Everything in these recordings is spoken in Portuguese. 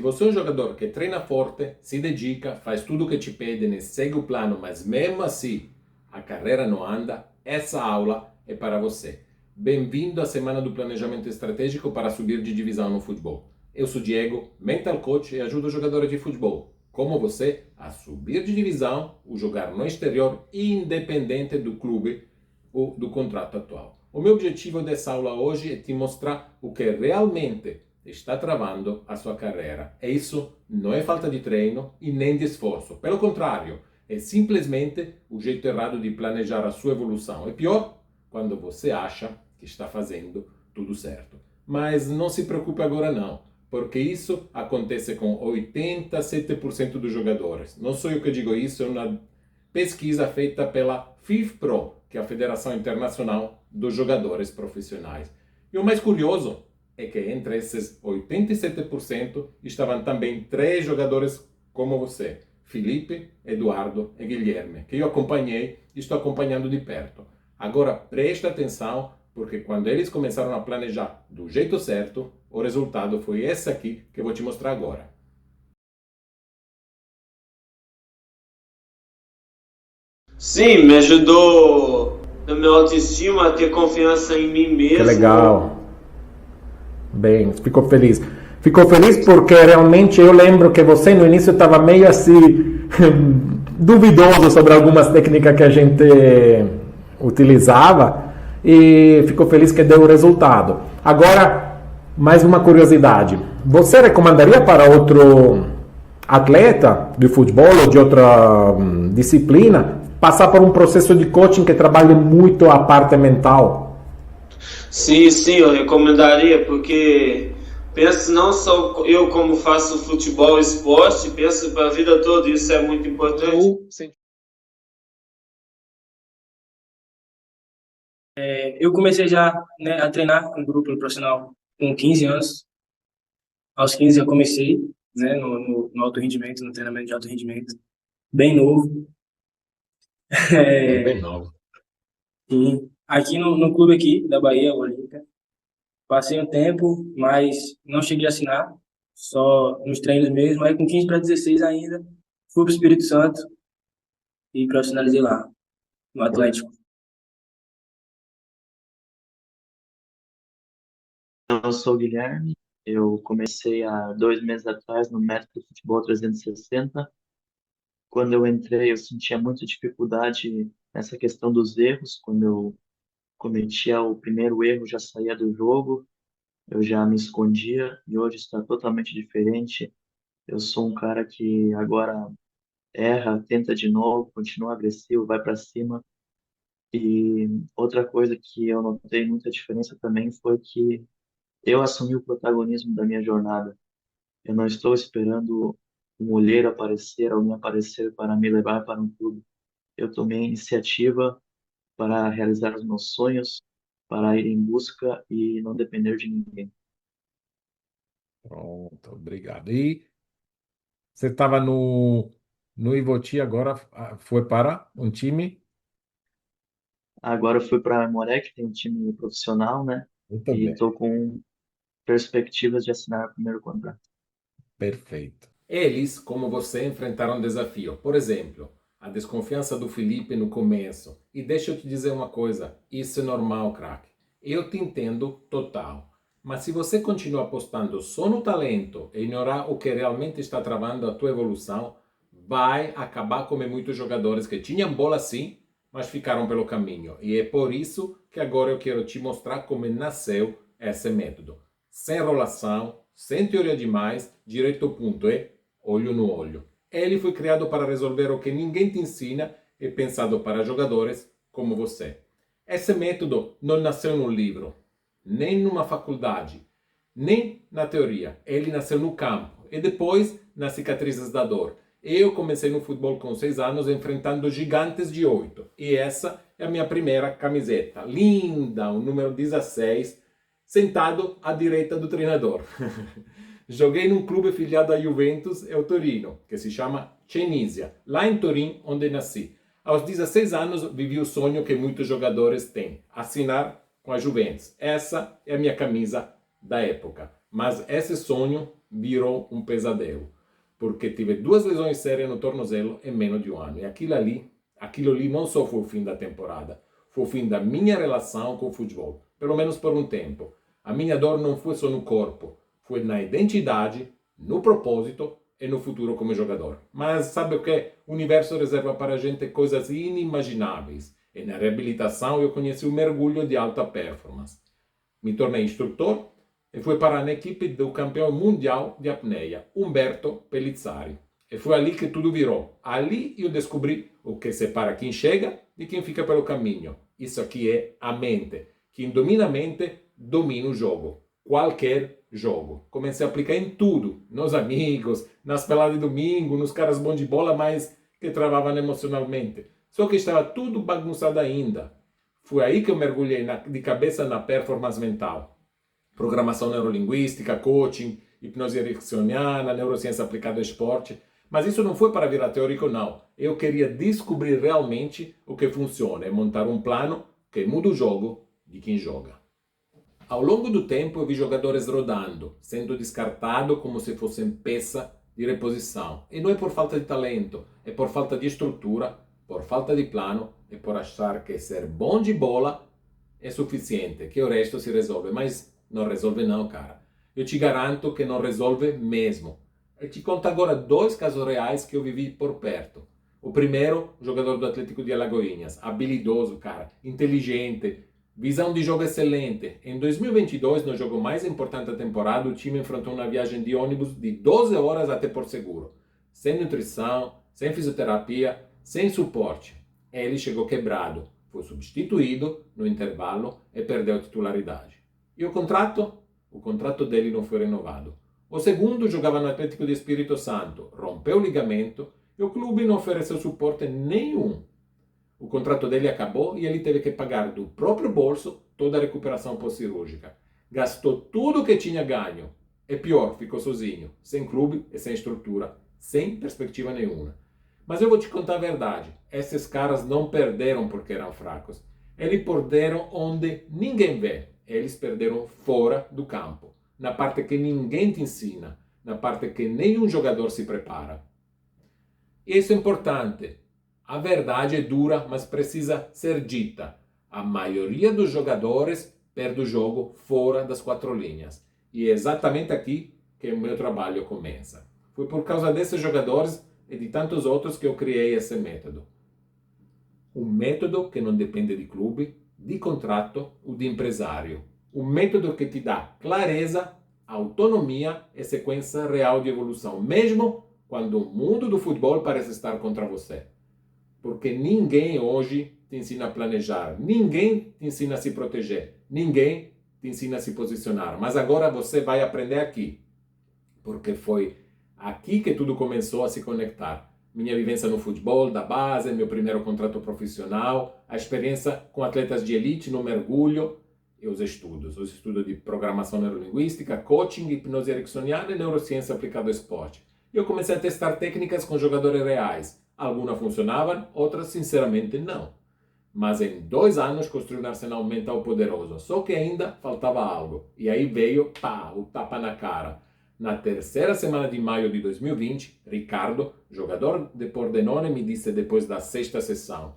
você é um jogador que treina forte, se dedica, faz tudo o que te pedem, segue o plano, mas mesmo assim a carreira não anda, essa aula é para você. Bem-vindo à Semana do Planejamento Estratégico para subir de divisão no futebol. Eu sou Diego, mental coach e ajudo jogadores de futebol, como você, a subir de divisão ou jogar no exterior, independente do clube ou do contrato atual. O meu objetivo dessa aula hoje é te mostrar o que realmente está travando a sua carreira. E isso não é falta de treino e nem de esforço. Pelo contrário, é simplesmente o jeito errado de planejar a sua evolução. É pior quando você acha que está fazendo tudo certo. Mas não se preocupe agora não, porque isso acontece com 87% dos jogadores. Não sou eu que digo isso, é uma pesquisa feita pela FIFPro, que é a Federação Internacional dos Jogadores Profissionais. E o mais curioso é que entre esses 87% estavam também 3 jogadores como você, Felipe, Eduardo e Guilherme, que eu acompanhei e estou acompanhando de perto. Agora presta atenção, porque quando eles começaram a planejar do jeito certo, o resultado foi esse aqui que eu vou te mostrar agora. Sim, me ajudou na minha autoestima, a ter confiança em mim Que mesmo. legal. Bem, fico feliz. Fico feliz porque realmente eu lembro que você no início estava meio assim duvidoso sobre algumas técnicas que a gente utilizava e fico feliz que deu o resultado. Agora, mais uma curiosidade. Você recomendaria para outro atleta de futebol ou de outra disciplina passar por um processo de coaching que trabalhe muito a parte mental? Sim, eu recomendaria, porque penso não só eu como faço futebol, esporte, penso para a vida toda, isso é muito importante. Eu comecei já, né, a treinar com grupo no profissional com 15 anos. Aos 15 eu comecei, né, no alto rendimento, no treinamento de alto rendimento, bem novo. Bem novo. E aqui no clube aqui da Bahia, o Olímpia, passei um tempo, mas não cheguei a assinar, só nos treinos mesmo. Aí com 15 para 16 ainda, fui para o Espírito Santo e profissionalizei lá, no Atlético. Eu sou o Guilherme, eu comecei há 2 meses atrás no Método Futebol 360. Quando eu entrei, eu sentia muita dificuldade nessa questão dos erros. Quando eu cometia o primeiro erro, já saía do jogo, eu já me escondia, e hoje está totalmente diferente. Eu sou um cara que agora erra, tenta de novo, continua agressivo, vai para cima. E outra coisa que eu notei muita diferença também foi que eu assumi o protagonismo da minha jornada. Eu não estou esperando um olheiro aparecer, alguém aparecer para me levar para um clube. Eu tomei a iniciativa para realizar os meus sonhos, para ir em busca e não depender de ninguém. Pronto, obrigado. E você estava no Ivoti, agora foi para um time? Agora eu fui para a Aimoré, que tem um time profissional, né? Muito E bem. estou com perspectivas de assinar o primeiro contrato. Perfeito. Eles, como você, enfrentaram um desafio. Por exemplo, a desconfiança do Felipe no começo. E deixa eu te dizer uma coisa, isso é normal, craque. Eu te entendo total. Mas se você continuar apostando só no talento e ignorar o que realmente está travando a tua evolução, vai acabar como muitos jogadores que tinham bola sim, mas ficaram pelo caminho. E é por isso que agora eu quero te mostrar como nasceu esse método. Sem enrolação, sem teoria demais, direto ao ponto, é olho no olho. Ele foi criado para resolver o que ninguém te ensina e pensado para jogadores como você. Esse método não nasceu num livro, nem numa faculdade, nem na teoria. Ele nasceu no campo e depois nas cicatrizes da dor. Eu comecei no futebol com 6 anos enfrentando gigantes de 8. E essa é a minha primeira camiseta. Linda, o número 16, sentado à direita do treinador. Joguei num clube filiado à Juventus e ao Torino, que se chama Cenisia, lá em Turim, onde nasci. Aos 16 anos vivi o sonho que muitos jogadores têm, assinar com a Juventus. Essa é a minha camisa da época. Mas esse sonho virou um pesadelo, porque tive 2 lesões sérias no tornozelo em menos de um ano. E aquilo ali não só foi o fim da temporada, foi o fim da minha relação com o futebol, pelo menos por um tempo. A minha dor não foi só no corpo, foi na identidade, no propósito e no futuro como jogador. Mas sabe o que? O universo reserva para a gente coisas inimagináveis. E na reabilitação eu conheci o mergulho de alta performance. Me tornei instrutor e fui parar na equipe do campeão mundial de apneia, Umberto Pellizzari. E foi ali que tudo virou. Ali eu descobri o que separa quem chega de quem fica pelo caminho. Isso aqui é a mente. Quem domina a mente, domina o jogo. Qualquer jogo. Comecei a aplicar em tudo. Nos amigos, nas peladas de domingo, nos caras bons de bola, mas que travavam emocionalmente. Só que estava tudo bagunçado ainda. Foi aí que eu mergulhei de cabeça na performance mental. Programação neurolinguística, coaching, hipnose ericksoniana, neurociência aplicada ao esporte. Mas isso não foi para virar teórico, não. Eu queria descobrir realmente o que funciona e montar um plano que muda o jogo de quem joga. Ao longo do tempo eu vi jogadores rodando, sendo descartado como se fossem peça de reposição. E não é por falta de talento, é por falta de estrutura, por falta de plano e por achar que ser bom de bola é suficiente, que o resto se resolve. Mas não resolve não, cara. Eu te garanto que não resolve mesmo. Eu te conto agora 2 casos reais que eu vivi por perto. O primeiro, o jogador do Atlético de Alagoinhas, habilidoso, cara, inteligente, visão de jogo excelente. Em 2022, no jogo mais importante da temporada, o time enfrentou uma viagem de ônibus de 12 horas até Porto Seguro. Sem nutrição, sem fisioterapia, sem suporte. Ele chegou quebrado, foi substituído no intervalo e perdeu a titularidade. E o contrato? O contrato dele não foi renovado. O segundo jogava no Atlético de Espírito Santo, rompeu o ligamento e o clube não ofereceu suporte nenhum. O contrato dele acabou e ele teve que pagar do próprio bolso toda a recuperação pós-cirúrgica. Gastou tudo o que tinha ganho. E pior, ficou sozinho, sem clube e sem estrutura, sem perspectiva nenhuma. Mas eu vou te contar a verdade. Esses caras não perderam porque eram fracos. Eles perderam onde ninguém vê. Eles perderam fora do campo. Na parte que ninguém te ensina. Na parte que nenhum jogador se prepara. Isso é importante. A verdade é dura, mas precisa ser dita. A maioria dos jogadores perde o jogo fora das 4 linhas. E é exatamente aqui que o meu trabalho começa. Foi por causa desses jogadores e de tantos outros que eu criei esse método. Um método que não depende de clube, de contrato ou de empresário. Um método que te dá clareza, autonomia e sequência real de evolução, mesmo quando o mundo do futebol parece estar contra você. Porque ninguém hoje te ensina a planejar, ninguém te ensina a se proteger, ninguém te ensina a se posicionar. Mas agora você vai aprender aqui, porque foi aqui que tudo começou a se conectar. Minha vivência no futebol, da base, meu primeiro contrato profissional, a experiência com atletas de elite no mergulho e os estudos de programação neurolinguística, coaching, hipnose ericksoniana e neurociência aplicada ao esporte. Eu comecei a testar técnicas com jogadores reais. Algumas funcionavam, outras sinceramente não. Mas em 2 anos construí um arsenal mental poderoso. Só que ainda faltava algo. E aí veio, o tapa na cara. Na 3ª semana de maio de 2020, Ricardo, jogador de Pordenone, me disse depois da 6ª sessão: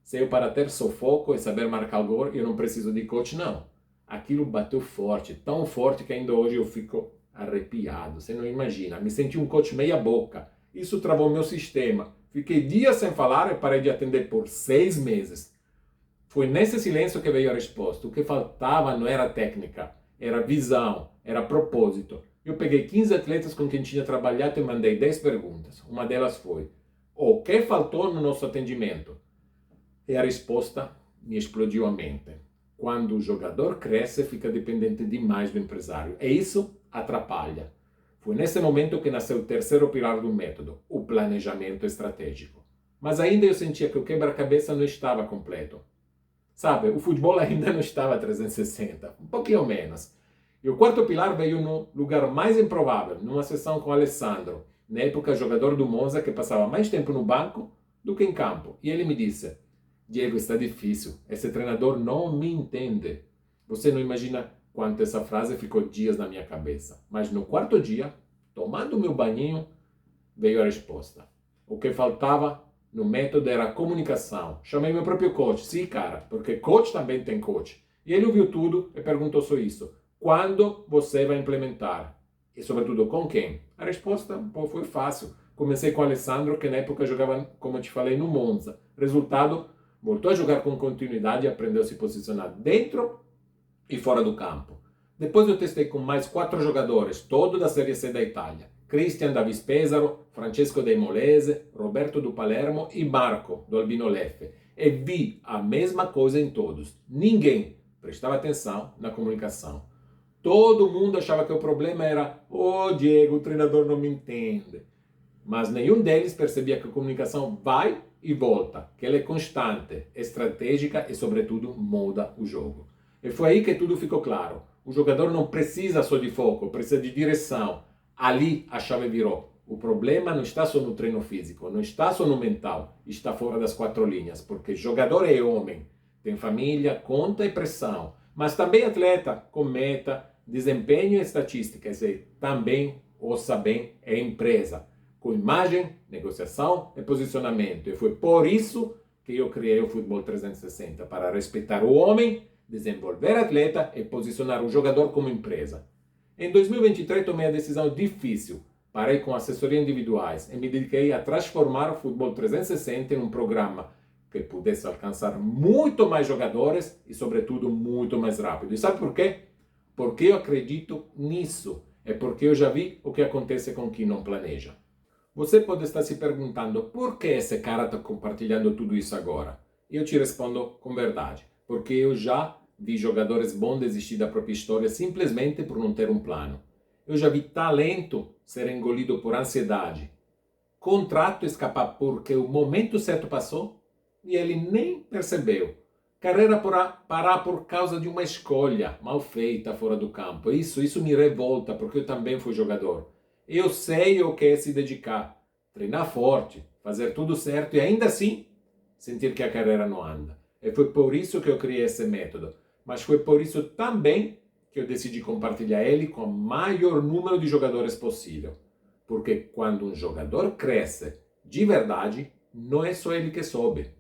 se eu para ter sufoco e saber marcar o gol, eu não preciso de coach, não. Aquilo bateu forte, tão forte que ainda hoje eu fico arrepiado. Você não imagina. Me senti um coach meia boca. Isso travou meu sistema. Fiquei dias sem falar e parei de atender por 6 meses. Foi nesse silêncio que veio a resposta. O que faltava não era técnica, era visão, era propósito. Eu peguei 15 atletas com quem tinha trabalhado e mandei 10 perguntas. Uma delas foi: o que faltou no nosso atendimento? E a resposta me explodiu a mente. Quando o jogador cresce, fica dependente demais do empresário. E isso atrapalha. Foi nesse momento que nasceu o 3º pilar do método, o planejamento estratégico. Mas ainda eu sentia que o quebra-cabeça não estava completo. Sabe, o futebol ainda não estava 360, um pouquinho menos. E o 4º pilar veio no lugar mais improvável, numa sessão com o Alessandro, na época jogador do Monza que passava mais tempo no banco do que em campo. E ele me disse: Diego, está difícil, esse treinador não me entende. Você não imagina quanto essa frase ficou dias na minha cabeça. Mas no 4º dia, tomando meu banhinho, veio a resposta. O que faltava no método era a comunicação. Chamei meu próprio coach. Sim, cara, porque coach também tem coach. E ele ouviu tudo e perguntou só isso. Quando você vai implementar? E sobretudo com quem? A resposta foi fácil. Comecei com o Alessandro, que na época jogava, como eu te falei, no Monza. Resultado, voltou a jogar com continuidade e aprendeu a se posicionar dentro e fora do campo. Depois eu testei com mais 4 jogadores, todos da Série C da Itália. Cristian Davis Pesaro, Francesco De Molese, Roberto do Palermo e Marco do Albino Leffe. E vi a mesma coisa em todos. Ninguém prestava atenção na comunicação. Todo mundo achava que o problema era Diego, o treinador não me entende. Mas nenhum deles percebia que a comunicação vai e volta, que ela é constante, estratégica e, sobretudo, muda o jogo. E foi aí que tudo ficou claro. O jogador não precisa só de foco, precisa de direção. Ali a chave virou. O problema não está só no treino físico, não está só no mental, está fora das 4 linhas, porque jogador é homem, tem família, conta e pressão, mas também atleta, com meta, desempenho e estatísticas, e também, ouça bem, é empresa, com imagem, negociação e posicionamento. E foi por isso que eu criei o Futebol 360, para respeitar o homem, desenvolver atleta e posicionar o jogador como empresa. Em 2023 tomei a decisão difícil, parei com assessoria individuais e me dediquei a transformar o Futebol 360 em um programa que pudesse alcançar muito mais jogadores e, sobretudo, muito mais rápido. E sabe por quê? Porque eu acredito nisso. É porque eu já vi o que acontece com quem não planeja. Você pode estar se perguntando por que esse cara está compartilhando tudo isso agora? E eu te respondo com verdade. Porque eu já vi jogadores bons desistir da própria história simplesmente por não ter um plano. Eu já vi talento ser engolido por ansiedade. Contrato escapar porque o momento certo passou e ele nem percebeu. Carreira parar por causa de uma escolha mal feita fora do campo. Isso me revolta, porque eu também fui jogador. Eu sei o que é se dedicar, treinar forte, fazer tudo certo e ainda assim sentir que a carreira não anda. E foi por isso que eu criei esse método. Mas foi por isso também que eu decidi compartilhar ele com o maior número de jogadores possível. Porque quando um jogador cresce de verdade, não é só ele que sobe.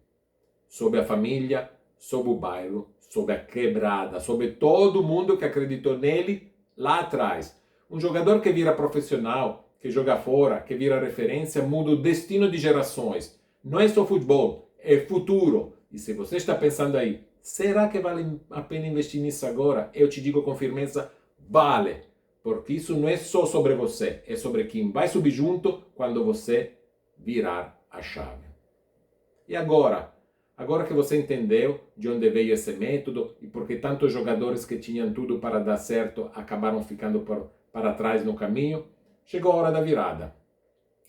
Sobe a família, sobe o bairro, sobe a quebrada, sobe todo mundo que acreditou nele lá atrás. Um jogador que vira profissional, que joga fora, que vira referência, muda o destino de gerações. Não é só futebol, é futuro. E se você está pensando aí, será que vale a pena investir nisso agora? Eu te digo com firmeza, vale. Porque isso não é só sobre você, é sobre quem vai subir junto quando você virar a chave. E agora? Agora que você entendeu de onde veio esse método e porque tantos jogadores que tinham tudo para dar certo acabaram ficando para trás no caminho, chegou a hora da virada.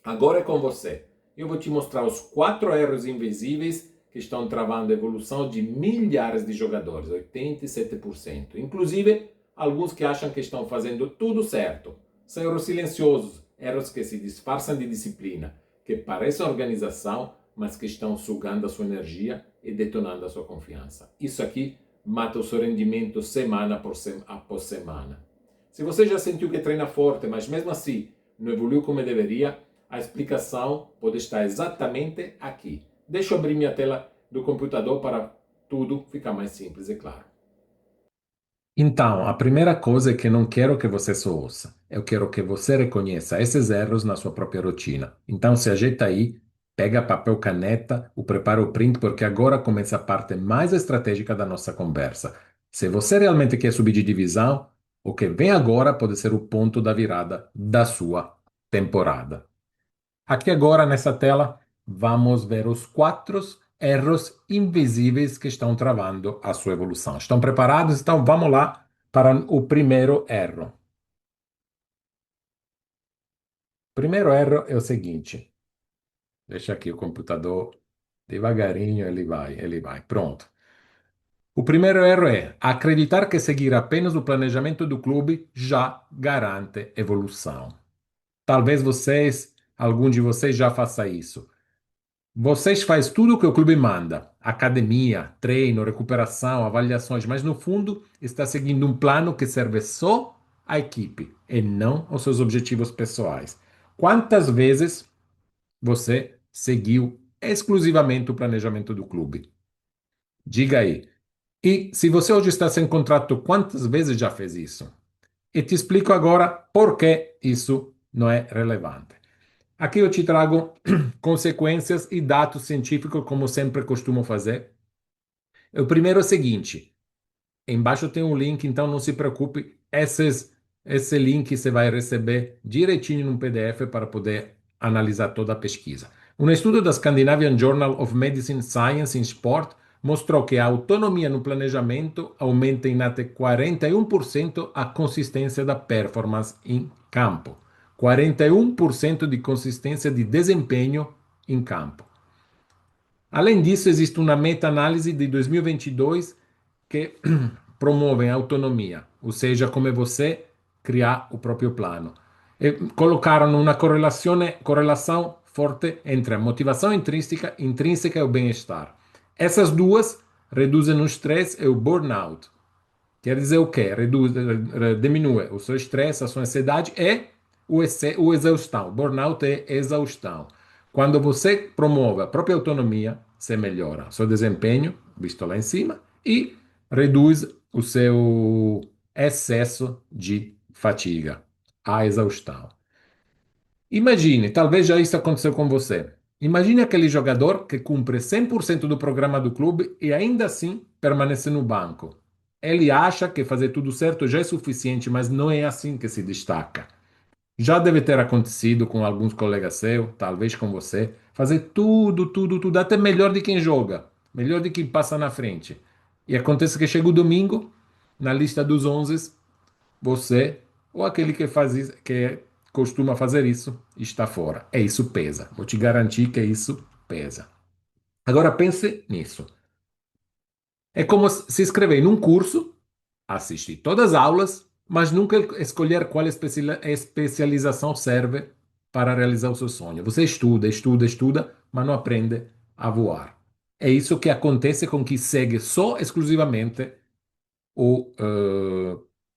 Agora é com você. Eu vou te mostrar os 4 erros invisíveis que estão travando a evolução de milhares de jogadores, 87%. Inclusive, alguns que acham que estão fazendo tudo certo. São erros silenciosos, erros que se disfarçam de disciplina, que parecem organização, mas que estão sugando a sua energia e detonando a sua confiança. Isso aqui mata o seu rendimento semana após semana. Se você já sentiu que treina forte, mas mesmo assim não evoluiu como deveria, a explicação pode estar exatamente aqui. Deixa eu abrir minha tela do computador para tudo ficar mais simples e claro. Então, a primeira coisa é que não quero que você só ouça. Eu quero que você reconheça esses erros na sua própria rotina. Então, se ajeita aí, pega papel, caneta, prepara o print, porque agora começa a parte mais estratégica da nossa conversa. Se você realmente quer subir de divisão, o que vem agora pode ser o ponto da virada da sua temporada. Aqui agora, nessa tela, vamos ver os 4 erros invisíveis que estão travando a sua evolução. Estão preparados? Então vamos lá para o primeiro erro. O primeiro erro é o seguinte. Deixa aqui o computador devagarinho, ele vai. Pronto. O primeiro erro é acreditar que seguir apenas o planejamento do clube já garante evolução. Talvez algum de vocês já faça isso. Vocês fazem tudo o que o clube manda. Academia, treino, recuperação, avaliações, mas no fundo está seguindo um plano que serve só a equipe e não aos seus objetivos pessoais. Quantas vezes você seguiu exclusivamente o planejamento do clube? Diga aí. E se você hoje está sem contrato, quantas vezes já fez isso? E te explico agora por que isso não é relevante. Aqui eu te trago consequências e dados científicos, como sempre costumo fazer. O primeiro é o seguinte: embaixo tem um link, então não se preocupe, esse link você vai receber direitinho num PDF para poder analisar toda a pesquisa. Um estudo da Scandinavian Journal of Medicine Science in Sport mostrou que a autonomia no planejamento aumenta em até 41% a consistência da performance em campo. 41% de consistência de desempenho em campo. Além disso, existe uma meta-análise de 2022 que promove a autonomia, ou seja, como você criar o próprio plano. E colocaram uma correlação forte entre a motivação intrínseca e o bem-estar. Essas duas reduzem o stress e o burnout. Quer dizer o quê? Diminui o seu estresse, a sua ansiedade e o exaustão. Burnout é exaustão. Quando você promove a própria autonomia, você melhora seu desempenho, visto lá em cima, e reduz o seu excesso de fatiga, a exaustão. Imagine, talvez já isso aconteceu com você. Imagine aquele jogador que cumpre 100% do programa do clube e ainda assim permanece no banco. Ele acha que fazer tudo certo já é suficiente, mas não é assim que se destaca. Já deve ter acontecido com alguns colegas seus, talvez com você, fazer tudo, tudo, tudo, até melhor de quem joga, melhor de quem passa na frente. E acontece que chega o domingo, na lista dos 11, você ou aquele que faz isso, que costuma fazer isso está fora. E isso pesa. Vou te garantir que isso pesa. Agora pense nisso. É como se inscrever num curso, assistir todas as aulas, mas nunca escolher qual especialização serve para realizar o seu sonho. Você estuda, estuda, estuda, mas não aprende a voar. É isso que acontece com quem segue só exclusivamente o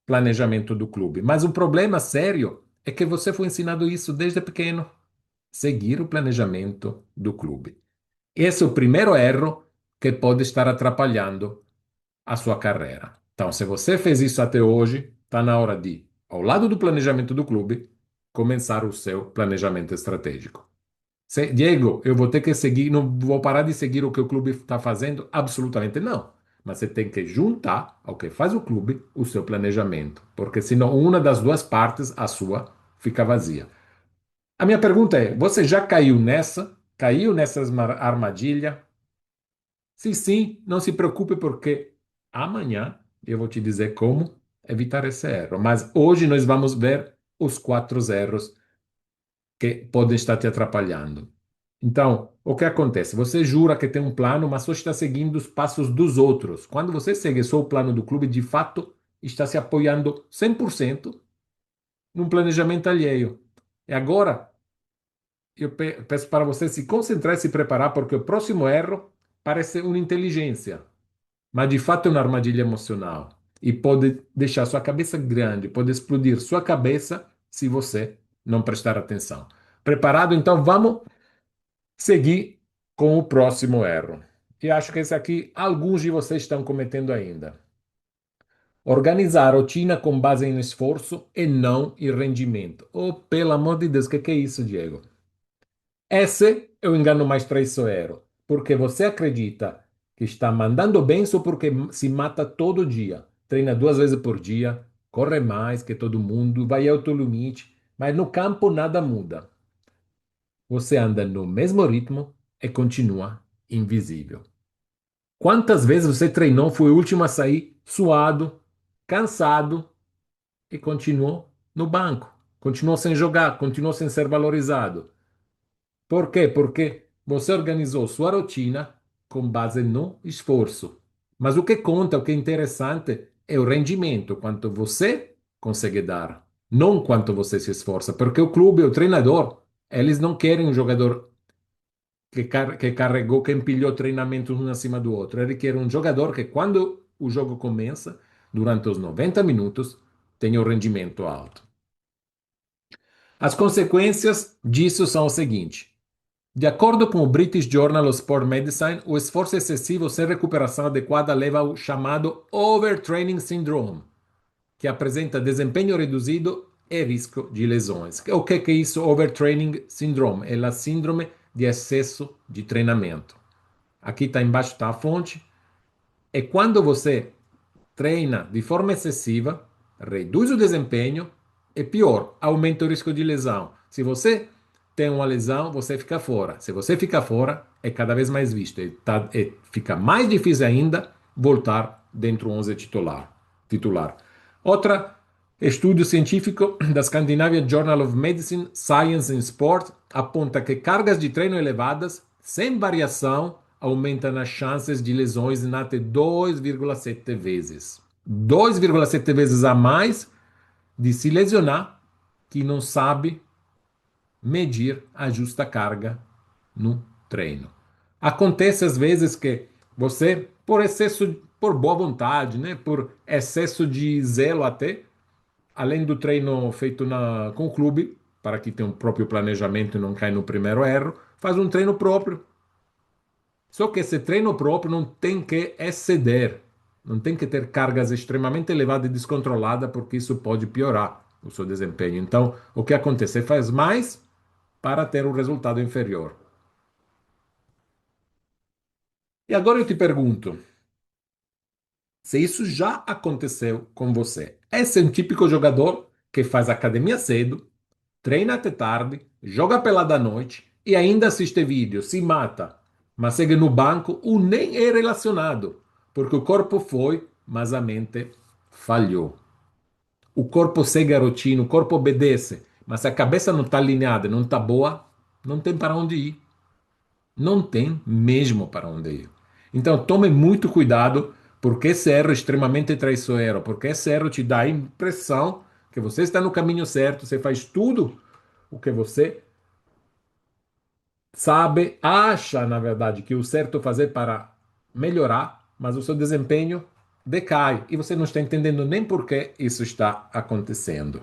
planejamento do clube. Mas o problema sério é que você foi ensinado isso desde pequeno, seguir o planejamento do clube. Esse é o primeiro erro que pode estar atrapalhando a sua carreira. Então, se você fez isso até hoje, está na hora de, ao lado do planejamento do clube, começar o seu planejamento estratégico. Diego, eu vou ter que seguir, não vou parar de seguir o que o clube está fazendo? Absolutamente não. Mas você tem que juntar ao que faz o clube o seu planejamento, porque senão uma das duas partes, a sua, fica vazia. A minha pergunta é: você já caiu nessa? Caiu nessa armadilha? Se sim, não se preocupe, porque amanhã eu vou te dizer como evitar esse erro. Mas hoje nós vamos ver os 4 erros que podem estar te atrapalhando. Então, o que acontece? Você jura que tem um plano, mas só está seguindo os passos dos outros. Quando você segue só o plano do clube, de fato, está se apoiando 100% num planejamento alheio. E agora, eu peço para você se concentrar e se preparar, porque o próximo erro parece uma inteligência, mas de fato é uma armadilha emocional. E pode deixar sua cabeça grande, pode explodir sua cabeça se você não prestar atenção. Preparado? Então vamos seguir com o próximo erro. E acho que esse aqui, alguns de vocês estão cometendo ainda. Organizar a rotina com base em esforço e não em rendimento. Oh, pelo amor de Deus, o que é isso, Diego? Esse é o engano mais traiçoeiro, porque você acredita que está mandando bem só porque se mata todo dia, treina 2 vezes por dia, corre mais que todo mundo, vai ao teu limite, mas no campo nada muda. Você anda no mesmo ritmo e continua invisível. Quantas vezes você treinou, foi o último a sair, suado, cansado e continuou no banco? Continuou sem jogar, continuou sem ser valorizado. Por quê? Porque você organizou sua rotina com base no esforço. Mas o que conta, o que é interessante, é o rendimento, quanto você consegue dar, não quanto você se esforça. Porque o clube, o treinador, eles não querem um jogador que carregou, que empilhou treinamentos um acima do outro. Ele quer um jogador que, quando o jogo começa, durante os 90 minutos, tenha um rendimento alto. As consequências disso são o seguinte. De acordo com o British Journal of Sport Medicine, o esforço excessivo sem recuperação adequada leva ao chamado Overtraining Syndrome, que apresenta desempenho reduzido e risco de lesões. O que é isso? Overtraining Syndrome? É a síndrome de excesso de treinamento. Aqui está embaixo está a fonte. É quando você treina de forma excessiva, reduz o desempenho e pior, aumenta o risco de lesão. Se você tem uma lesão, você fica fora. Se você fica fora, é cada vez mais visto. Fica mais difícil ainda voltar dentro do 11 titular. Outra estudo científico da Scandinavian Journal of Medicine, Science and Sport aponta que cargas de treino elevadas, sem variação, aumentam as chances de lesões em até 2,7 vezes. 2,7 vezes a mais de se lesionar que não sabe medir a justa carga no treino. Acontece às vezes que você, por excesso, por boa vontade, né, por excesso de zelo até, além do treino feito com o clube, para que tenha um próprio planejamento e não caia no primeiro erro, faz um treino próprio. Só que esse treino próprio não tem que exceder, não tem que ter cargas extremamente elevadas e descontroladas, porque isso pode piorar o seu desempenho. Então, o que acontece? Você faz mais para ter um resultado inferior. E agora eu te pergunto, se isso já aconteceu com você. Esse é um típico jogador que faz academia cedo, treina até tarde, joga pelada à noite e ainda assiste vídeos, se mata, mas segue no banco ou nem é relacionado, porque o corpo foi, mas a mente falhou. O corpo segue a rotina, o corpo obedece, mas se a cabeça não está alinhada, não está boa, não tem para onde ir. Não tem mesmo para onde ir. Então tome muito cuidado, porque esse erro é extremamente traiçoeiro, porque esse erro te dá a impressão que você está no caminho certo, você faz tudo o que você sabe, acha, na verdade, que o certo fazer para melhorar, mas o seu desempenho decai e você não está entendendo nem por que isso está acontecendo.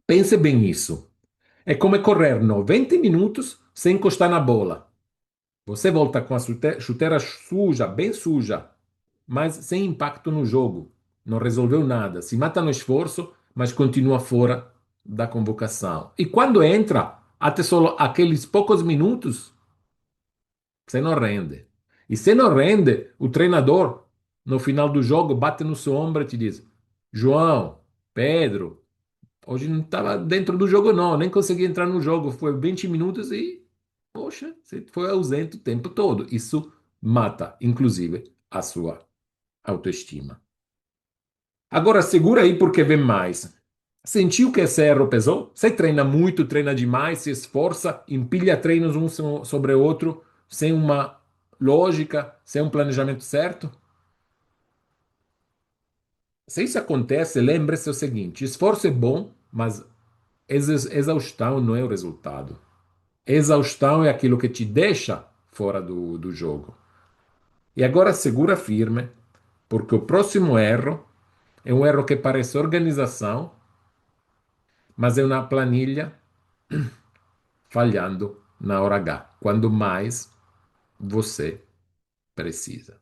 Pense bem nisso. É como correr 90 minutos sem encostar na bola. Você volta com a chuteira suja, bem suja, mas sem impacto no jogo. Não resolveu nada. Se mata no esforço, mas continua fora da convocação. E quando entra, até só aqueles poucos minutos, você não rende. E se não rende, o treinador, no final do jogo, bate no seu ombro e te diz: João, Pedro, hoje não estava dentro do jogo, não, nem consegui entrar no jogo. Foi 20 minutos e, poxa, você foi ausente o tempo todo. Isso mata, inclusive, a sua autoestima. Agora segura aí porque vem mais. Sentiu que esse erro pesou? Você treina muito, treina demais, se esforça, empilha treinos um sobre o outro, sem uma lógica, sem um planejamento certo? Se isso acontece, lembre-se o seguinte: esforço é bom, mas exaustão não é o resultado. Exaustão é aquilo que te deixa fora do jogo. E agora segura firme, porque o próximo erro é um erro que parece organização, mas é uma planilha falhando na hora H, quando mais você precisa.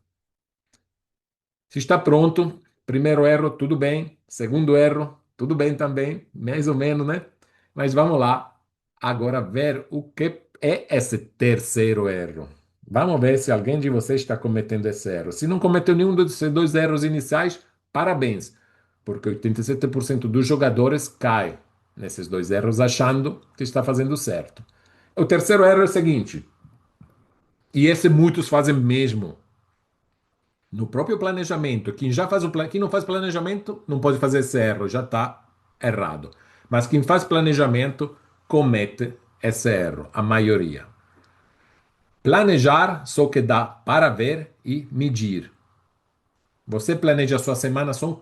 Se está pronto, primeiro erro, tudo bem. Segundo erro, tudo bem também, mais ou menos, né? Mas vamos lá, agora ver o que é esse terceiro erro. Vamos ver se alguém de vocês está cometendo esse erro. Se não cometeu nenhum desses dois erros iniciais, parabéns, porque 87% dos jogadores caem nesses dois erros achando que está fazendo certo. O terceiro erro é o seguinte, e esse muitos fazem mesmo. No próprio planejamento, quem não faz planejamento não pode fazer esse erro, já está errado. Mas quem faz planejamento comete esse erro, a maioria. Planejar só que dá para ver e medir. Você planeja a sua semana só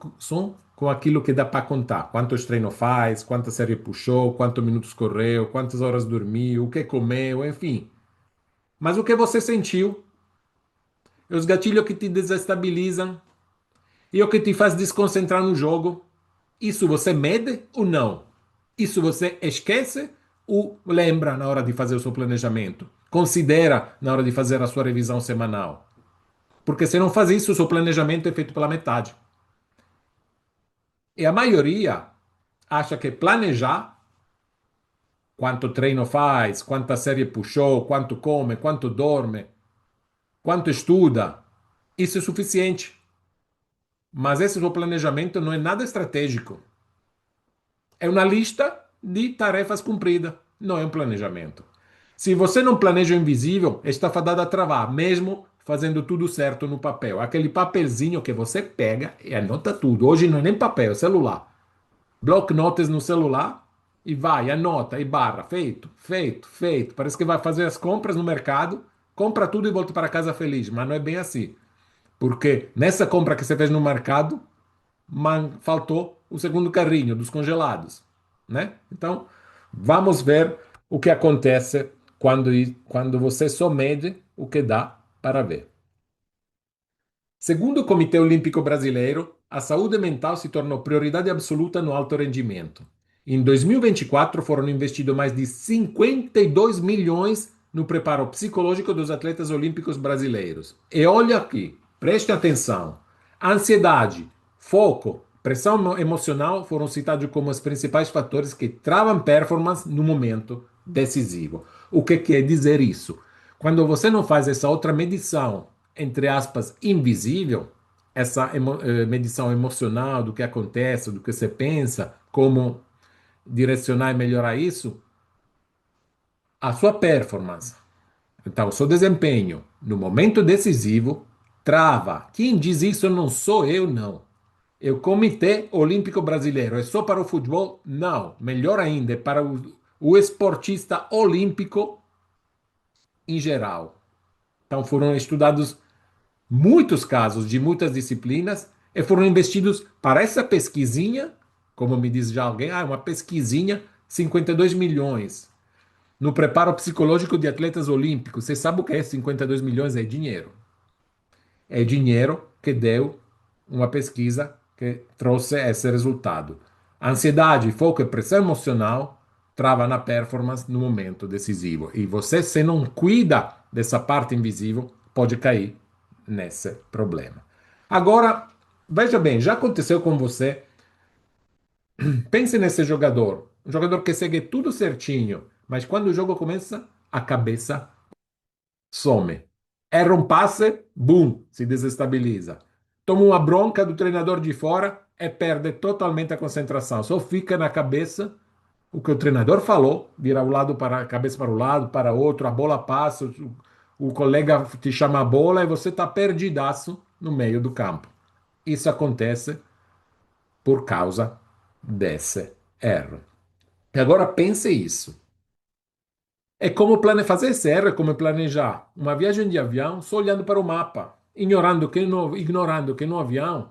com aquilo que dá para contar. Quantos treinos faz, quantas séries puxou, quantos minutos correu, quantas horas dormiu, o que comeu, enfim. Mas o que você sentiu, os gatilhos que te desestabilizam e o que te faz desconcentrar no jogo Isso você mede ou não? Isso você esquece ou lembra na hora de fazer o seu planejamento? Considera na hora de fazer a sua revisão semanal? Porque se não faz isso, o seu planejamento é feito pela metade. E a maioria acha que planejar quanto treino faz, quanta série puxou, quanto come, quanto dorme, quanto estuda, isso é suficiente. Mas esse seu planejamento não é nada estratégico. É uma lista de tarefas cumpridas, não é um planejamento. Se você não planeja o invisível, está fadado a travar, mesmo fazendo tudo certo no papel. Aquele papelzinho que você pega e anota tudo. Hoje não é nem papel, é celular. Block notas no celular e vai, anota e barra. Feito, feito, feito. Parece que vai fazer as compras no mercado, compra tudo e volta para casa feliz. Mas não é bem assim. Porque nessa compra que você fez no mercado, faltou o segundo carrinho dos congelados, né? Então, vamos ver o que acontece quando você só mede o que dá para ver. Segundo o Comitê Olímpico Brasileiro, a saúde mental se tornou prioridade absoluta no alto rendimento. Em 2024, foram investidos mais de 52 milhões no preparo psicológico dos atletas olímpicos brasileiros. E olha aqui, preste atenção: ansiedade, foco, pressão emocional foram citados como os principais fatores que travam performance no momento decisivo. O que quer dizer isso? Quando você não faz essa outra medição, entre aspas, invisível, essa medição emocional do que acontece, do que você pensa, como direcionar e melhorar isso, a sua performance, então o seu desempenho no momento decisivo trava. Quem diz isso não sou eu, não. É o Comitê Olímpico Brasileiro. É só para o futebol? Não. Melhor ainda, é para o esportista olímpico em geral. Então foram estudados muitos casos de muitas disciplinas e foram investidos para essa pesquisinha, como me diz já alguém, uma pesquisinha, 52 milhões. No preparo psicológico de atletas olímpicos, você sabe o que é 52 milhões? É dinheiro. É dinheiro que deu uma pesquisa que trouxe esse resultado. Ansiedade, foco e pressão emocional trava na performance no momento decisivo. E você, se não cuida dessa parte invisível, pode cair nesse problema. Agora, veja bem, já aconteceu com você? Pense nesse jogador, um jogador que segue tudo certinho, mas quando o jogo começa, a cabeça some. Erra um passe, boom, se desestabiliza. Toma uma bronca do treinador de fora e perde totalmente a concentração. Só fica na cabeça o que o treinador falou, vira o lado para a cabeça para o lado, para outro, a bola passa, o colega te chama a bola e você está perdidaço no meio do campo. Isso acontece por causa desse erro. E agora pense isso. É como fazer esse erro, é como planejar uma viagem de avião só olhando para o mapa, ignorando que no avião,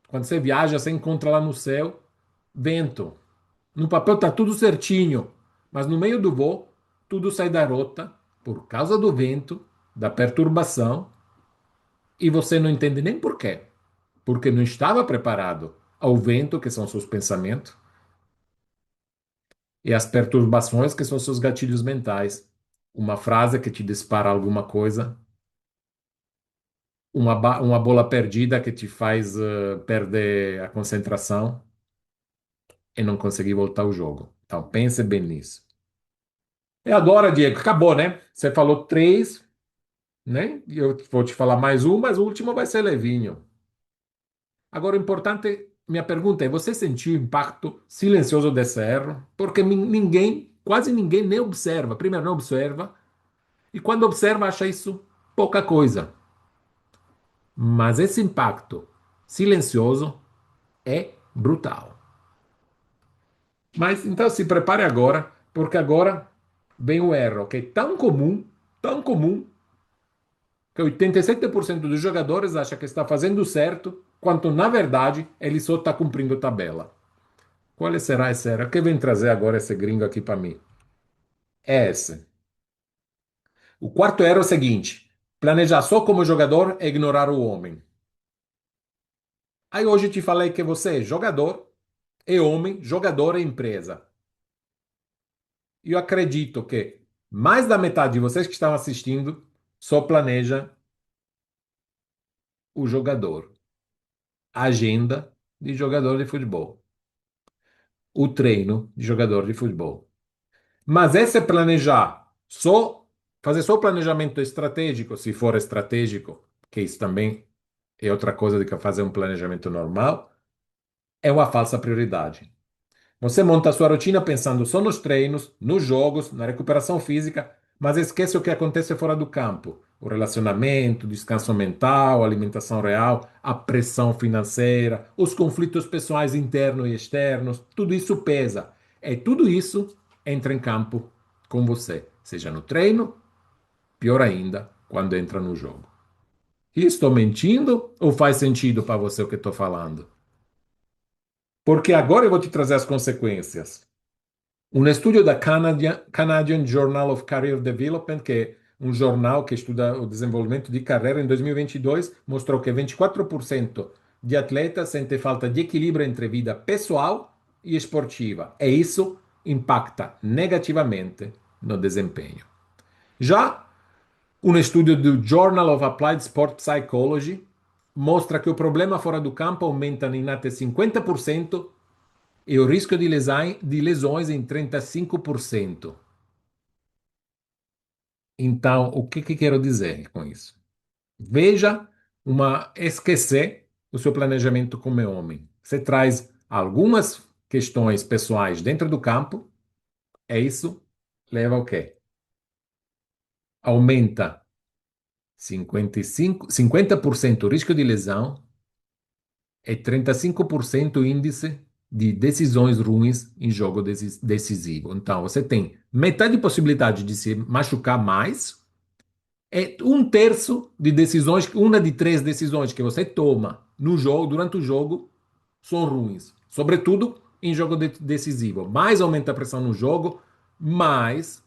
quando você viaja, você encontra lá no céu vento. No papel está tudo certinho, mas no meio do voo, tudo sai da rota por causa do vento, da perturbação, e você não entende nem por quê. Porque não estava preparado ao vento, que são seus pensamentos, e as perturbações, que são seus gatilhos mentais. Uma frase que te dispara alguma coisa, uma bola perdida que te faz perder a concentração e não conseguir voltar ao jogo. Então pense bem nisso. E agora, Diego, acabou, né? Você falou três, né? E eu vou te falar mais um, mas o último vai ser levinho. Agora, o importante, minha pergunta é: você sentiu o impacto silencioso desse erro? Porque ninguém, quase ninguém nem observa. Primeiro, não observa, e quando observa, acha isso pouca coisa. Mas esse impacto silencioso é brutal. Mas então se prepare agora, porque agora vem o erro, que é tão comum, que 87% dos jogadores acha que está fazendo certo, quando na verdade ele só está cumprindo tabela. Qual será esse erro? Que vem trazer agora esse gringo aqui para mim? É esse. O quarto erro é o seguinte: planejar só como jogador é ignorar o homem. Aí hoje te falei que você é jogador, é homem, jogador e empresa. Eu acredito que mais da metade de vocês que estão assistindo só planeja o jogador, a agenda de jogador de futebol, o treino de jogador de futebol. Mas esse planejar, fazer só o planejamento estratégico, se for estratégico, que isso também é outra coisa do que fazer um planejamento normal, é uma falsa prioridade. Você monta a sua rotina pensando só nos treinos, nos jogos, na recuperação física, mas esquece o que acontece fora do campo. O relacionamento, o descanso mental, a alimentação real, a pressão financeira, os conflitos pessoais internos e externos, tudo isso pesa. E tudo isso entra em campo com você, seja no treino, pior ainda, quando entra no jogo. E estou mentindo ou faz sentido para você o que estou falando? Porque agora eu vou te trazer as consequências. Um estudo da Canadian Journal of Career Development, que é um jornal que estuda o desenvolvimento de carreira, em 2022, mostrou que 24% de atletas sentem falta de equilíbrio entre vida pessoal e esportiva. E isso impacta negativamente no desempenho. Já um estudo do Journal of Applied Sport Psychology mostra que o problema fora do campo aumenta em até 50% e o risco de lesões em 35%. Então, o que quero dizer com isso? Veja esquecer o seu planejamento como homem. Você traz algumas questões pessoais dentro do campo, é isso leva ao quê? Aumenta 50% o risco de lesão e 35% o índice de decisões ruins em jogo decisivo. Então, você tem metade de possibilidade de se machucar mais e um terço de decisões, uma de três decisões que você toma no jogo, durante o jogo, são ruins. Sobretudo em jogo decisivo. Mais aumenta a pressão no jogo, mais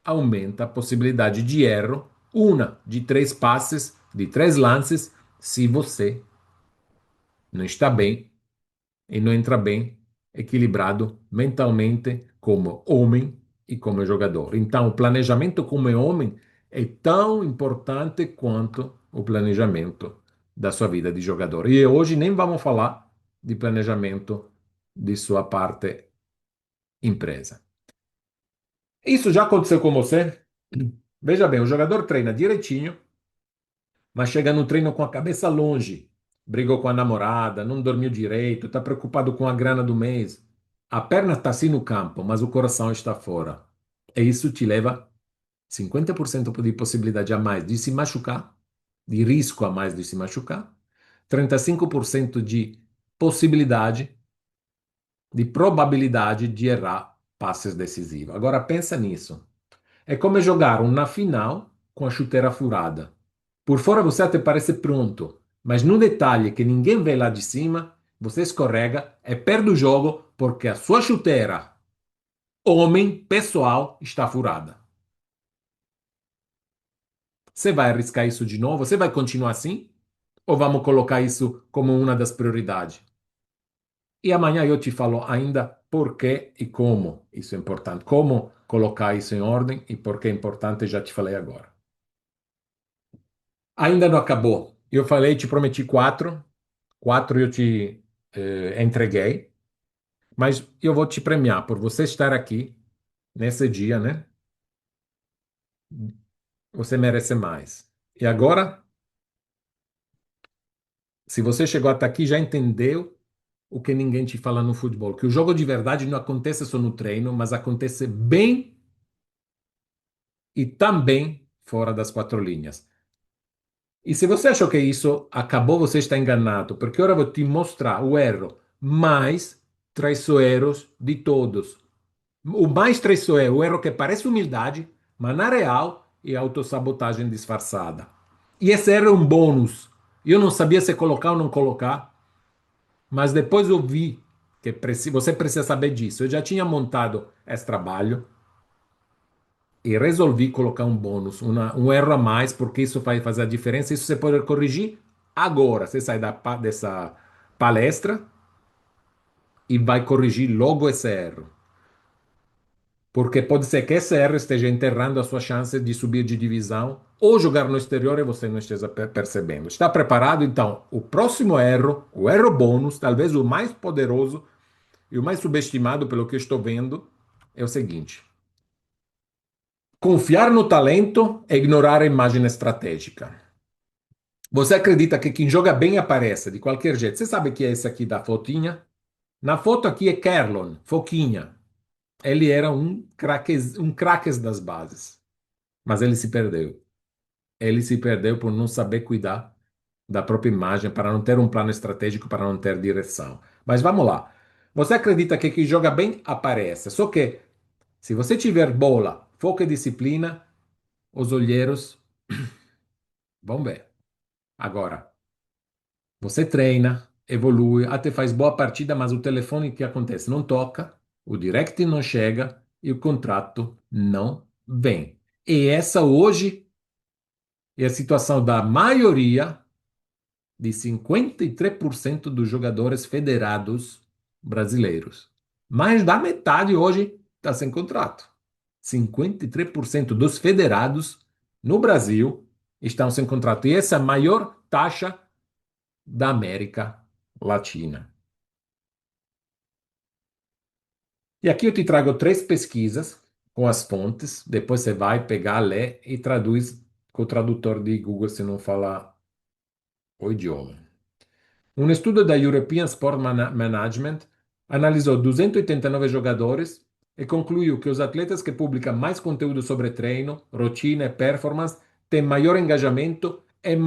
aumenta a possibilidade de erro, uma de três passes, de três lances, se você não está bem e não entra bem equilibrado mentalmente como homem e como jogador. Então, o planejamento como homem é tão importante quanto o planejamento da sua vida de jogador. E hoje nem vamos falar de planejamento de sua parte empresa. Isso já aconteceu com você? Veja bem, o jogador treina direitinho, mas chega no treino com a cabeça longe. Brigou com a namorada, não dormiu direito, está preocupado com a grana do mês. A perna está assim no campo, mas o coração está fora. E isso te leva 50% de possibilidade a mais de se machucar, de risco a mais de se machucar, 35% de possibilidade, de probabilidade de errar passes decisivos. Agora pensa nisso. É como jogar uma final com a chuteira furada. Por fora você até parece pronto, mas no detalhe que ninguém vê lá de cima, você escorrega e perde o jogo porque a sua chuteira, homem, pessoal, está furada. Você vai arriscar isso de novo? Você vai continuar assim? Ou vamos colocar isso como uma das prioridades? E amanhã eu te falo ainda por que e como isso é importante. Como colocar isso em ordem e por que é importante, já te falei agora. Ainda não acabou. Eu falei, te prometi quatro. Quatro eu te entreguei. Mas eu vou te premiar por você estar aqui nesse dia, né? Você merece mais. E agora, se você chegou até aqui, já entendeu o que ninguém te fala no futebol, que o jogo de verdade não acontece só no treino, mas acontece bem e também fora das quatro linhas. E se você achou que isso acabou, você está enganado, porque agora eu vou te mostrar o erro mais traiçoeiro de todos. O mais traiçoeiro é o erro que parece humildade, mas na real é autossabotagem disfarçada. E esse erro é um bônus. Eu não sabia se colocar ou não colocar, mas depois eu vi que você precisa saber disso. Eu já tinha montado esse trabalho e resolvi colocar um bônus, um erro a mais, porque isso vai fazer a diferença. Isso você pode corrigir agora. Você sai dessa palestra e vai corrigir logo esse erro. Porque pode ser que esse erro esteja enterrando a sua chance de subir de divisão ou jogar no exterior e você não esteja percebendo. Está preparado? Então, o próximo erro, o erro bônus, talvez o mais poderoso e o mais subestimado pelo que eu estou vendo, é o seguinte: confiar no talento e ignorar a imagem estratégica. Você acredita que quem joga bem aparece de qualquer jeito? Você sabe que é esse aqui da fotinha? Na foto aqui é Kerlon, Foquinha. Ele era um craques das bases, mas ele se perdeu. Ele se perdeu por não saber cuidar da própria imagem, para não ter um plano estratégico, para não ter direção. Mas vamos lá. Você acredita que quem joga bem aparece? Só que se você tiver bola, foco e disciplina, os olheiros vão ver. Agora, você treina, evolui, até faz boa partida, mas o telefone que acontece não toca, o direct não chega e o contrato não vem. E essa hoje é a situação da maioria de 53% dos jogadores federados brasileiros. Mais da metade hoje está sem contrato. 53% dos federados no Brasil estão sem contrato. E essa é a maior taxa da América Latina. E aqui eu te trago três pesquisas com as fontes. Depois você vai pegar, ler e traduz com o tradutor de Google se não falar o idioma. Um estudo da European Sport Management analisou 289 jogadores e concluiu que os atletas que publicam mais conteúdo sobre treino, rotina e performance têm maior engajamento e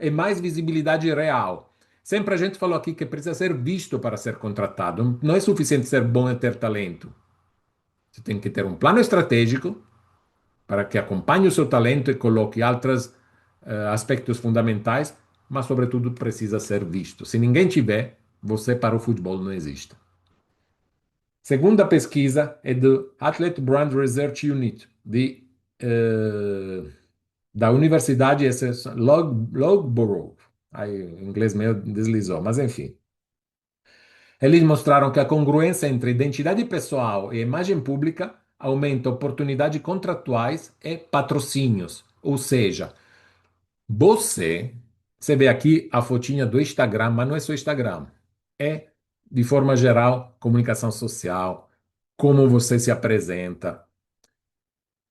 mais visibilidade real. Sempre a gente falou aqui que precisa ser visto para ser contratado. Não é suficiente ser bom e ter talento. Você tem que ter um plano estratégico para que acompanhe o seu talento e coloque outros aspectos fundamentais, mas, sobretudo, precisa ser visto. Se ninguém tiver, você para o futebol não existe. Segunda pesquisa é do Athlete Brand Research Unit, da Universidade Loughborough. Aí, o inglês meio deslizou, mas enfim. Eles mostraram que a congruência entre identidade pessoal e imagem pública aumenta oportunidades contratuais e patrocínios. Ou seja, você vê aqui a fotinha do Instagram, mas não é só Instagram. É, de forma geral, comunicação social, como você se apresenta.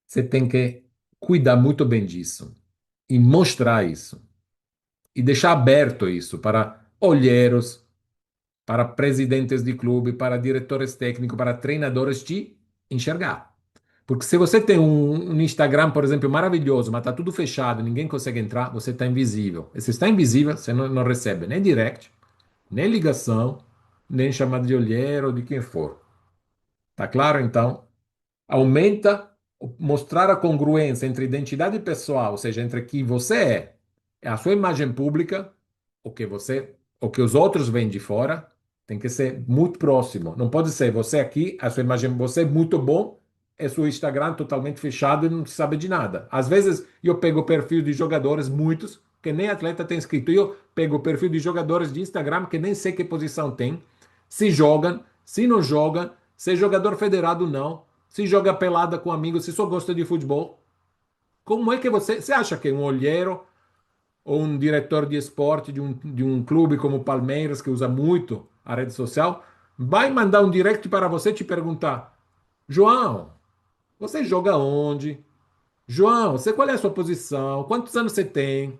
Você tem que cuidar muito bem disso e mostrar isso. E deixar aberto isso para olheiros, para presidentes de clube, para diretores técnicos, para treinadores te enxergar. Porque se você tem um Instagram, por exemplo, maravilhoso, mas está tudo fechado, ninguém consegue entrar, você está invisível. E se está invisível, você não recebe nem direct, nem ligação, nem chamada de olheiro ou de quem for. Tá claro, então? Aumenta mostrar a congruência entre identidade pessoal, ou seja, entre quem você é a sua imagem pública, o que os outros veem de fora, tem que ser muito próximo. Não pode ser você aqui, a sua imagem, você é muito bom, é seu Instagram totalmente fechado e não sabe de nada. Às vezes eu pego o perfil de jogadores, muitos, que nem atleta tem escrito. Eu pego o perfil de jogadores de Instagram que nem sei que posição tem, se jogam, se não jogam, se é jogador federado não, se joga pelada com amigos, se só gosta de futebol. Como é que você acha que um olheiro ou um diretor de esporte de um clube como o Palmeiras, que usa muito a rede social, vai mandar um direct para você te perguntar: João, você joga onde? João, você qual é a sua posição? Quantos anos você tem?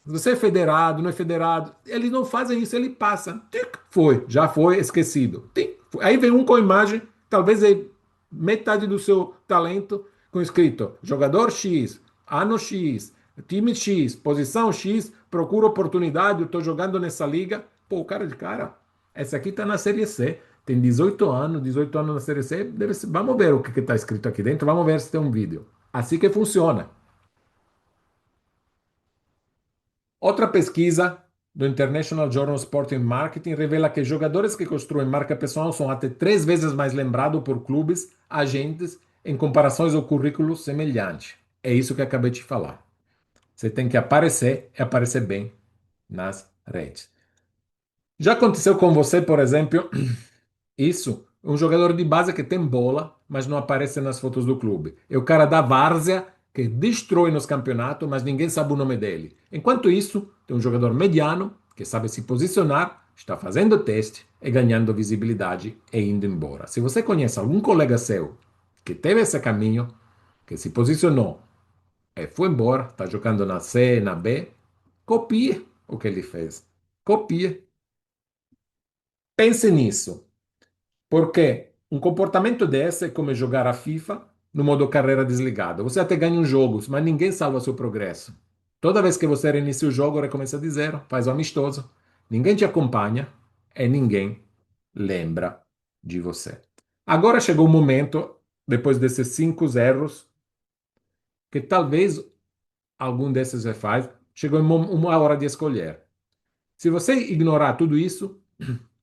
Você é federado, não é federado? Eles não fazem isso, ele passa. Tic, foi, já foi, esquecido. Tic, foi. Aí vem um com imagem, talvez é metade do seu talento, com escrito jogador X, ano X, time X, posição X, procura oportunidade, eu estou jogando nessa liga. Pô, o cara de cara, essa aqui está na Série C, tem 18 anos na Série C, vamos ver o que está escrito aqui dentro, vamos ver se tem um vídeo. Assim que funciona. Outra pesquisa do International Journal of Sport and Marketing revela que jogadores que construem marca pessoal são até 3 vezes mais lembrados por clubes, agentes, em comparações ao currículo semelhante. É isso que eu acabei de falar. Você tem que aparecer e aparecer bem nas redes. Já aconteceu com você, por exemplo, isso? Um jogador de base que tem bola, mas não aparece nas fotos do clube. É o cara da várzea que destrói nos campeonatos, mas ninguém sabe o nome dele. Enquanto isso, tem um jogador mediano que sabe se posicionar, está fazendo teste e ganhando visibilidade e indo embora. Se você conhece algum colega seu que teve esse caminho, que se posicionou e foi embora, está jogando na C, na B, copie o que ele fez. Copie. Pense nisso. Porque um comportamento desse é como jogar a FIFA no modo carreira desligado. Você até ganha um jogo, mas ninguém salva seu progresso. Toda vez que você reinicia o jogo, recomeça de zero, faz o amistoso. Ninguém te acompanha e ninguém lembra de você. Agora chegou o momento, depois desses 5 erros, que talvez algum desses você faz, chegou uma hora de escolher. Se você ignorar tudo isso,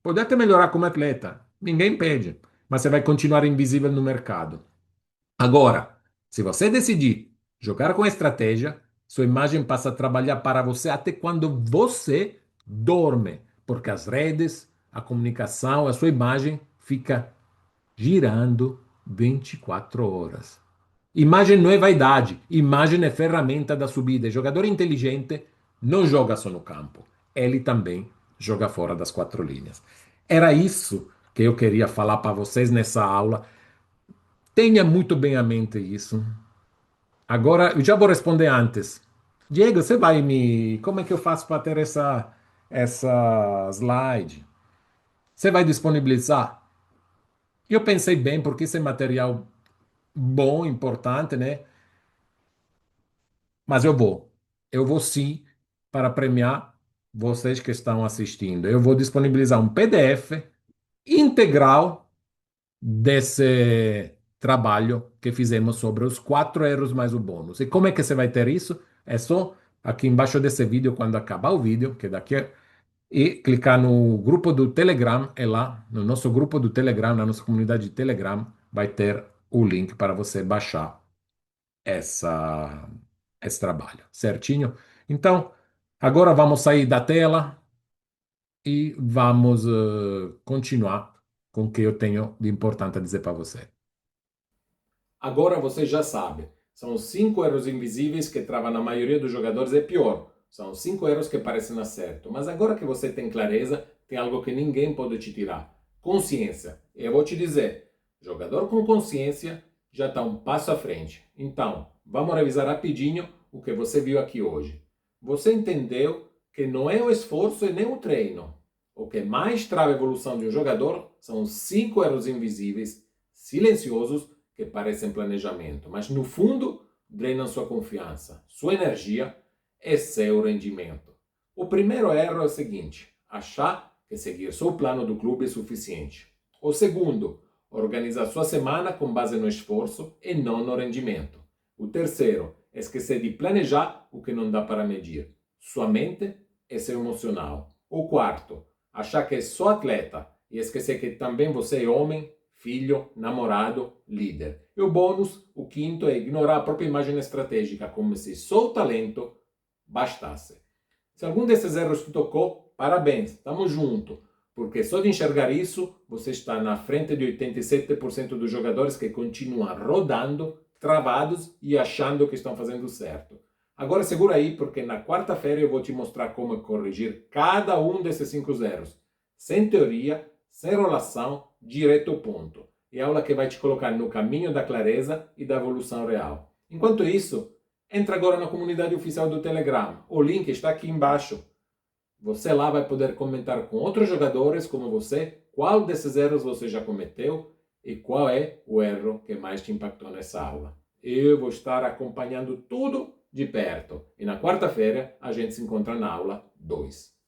pode até melhorar como atleta, ninguém impede, mas você vai continuar invisível no mercado. Agora, se você decidir jogar com estratégia, sua imagem passa a trabalhar para você até quando você dorme, porque as redes, a comunicação, a sua imagem fica girando 24 horas. Imagem não é vaidade, imagem é ferramenta da subida. Jogador inteligente não joga só no campo, ele também joga fora das 4 linhas. Era isso que eu queria falar para vocês nessa aula. Tenha muito bem à mente isso. Agora, eu já vou responder antes. Diego, você vai me. Como é que eu faço para ter essa slide? Você vai disponibilizar? Eu pensei bem, porque esse é material bom, importante, né? Mas eu vou. Eu vou sim para premiar vocês que estão assistindo. Eu vou disponibilizar um PDF integral desse trabalho que fizemos sobre os 4 erros mais o bônus. E como é que você vai ter isso? É só aqui embaixo desse vídeo, quando acabar o vídeo, que daqui e clicar no grupo do Telegram, é lá, no nosso grupo do Telegram, na nossa comunidade de Telegram, vai ter o link para você baixar essa, esse trabalho, certinho? Então, agora vamos sair da tela e vamos continuar com o que eu tenho de importante a dizer para você. Agora você já sabe. São 5 erros invisíveis que travam na maioria dos jogadores. É pior. São 5 erros que parecem acerto. Mas agora que você tem clareza, tem algo que ninguém pode te tirar. Consciência. E eu vou te dizer, jogador com consciência já está um passo à frente. Então, vamos revisar rapidinho o que você viu aqui hoje. Você entendeu que não é o esforço e nem o treino. O que mais trava a evolução de um jogador são 5 erros invisíveis, silenciosos, que parecem planejamento, mas no fundo drenam sua confiança, sua energia e seu rendimento. O primeiro erro é o seguinte: achar que seguir só o plano do clube é suficiente. O segundo, organizar sua semana com base no esforço e não no rendimento. O terceiro, esquecer de planejar o que não dá para medir, sua mente e seu emocional. O quarto, achar que é só atleta e esquecer que também você é homem, filho, namorado, líder. E o bônus, o quinto, é ignorar a própria imagem estratégica, como se só o talento bastasse. Se algum desses erros te tocou, parabéns, estamos juntos. Porque só de enxergar isso, você está na frente de 87% dos jogadores que continuam rodando, travados e achando que estão fazendo certo. Agora segura aí, porque na quarta-feira eu vou te mostrar como corrigir cada um desses 5 erros. Sem teoria, sem enrolação, direto ao ponto. É a aula que vai te colocar no caminho da clareza e da evolução real. Enquanto isso, entra agora na comunidade oficial do Telegram. O link está aqui embaixo. Você lá vai poder comentar com outros jogadores como você qual desses erros você já cometeu e qual é o erro que mais te impactou nessa aula. Eu vou estar acompanhando tudo de perto. E na quarta-feira a gente se encontra na aula 2.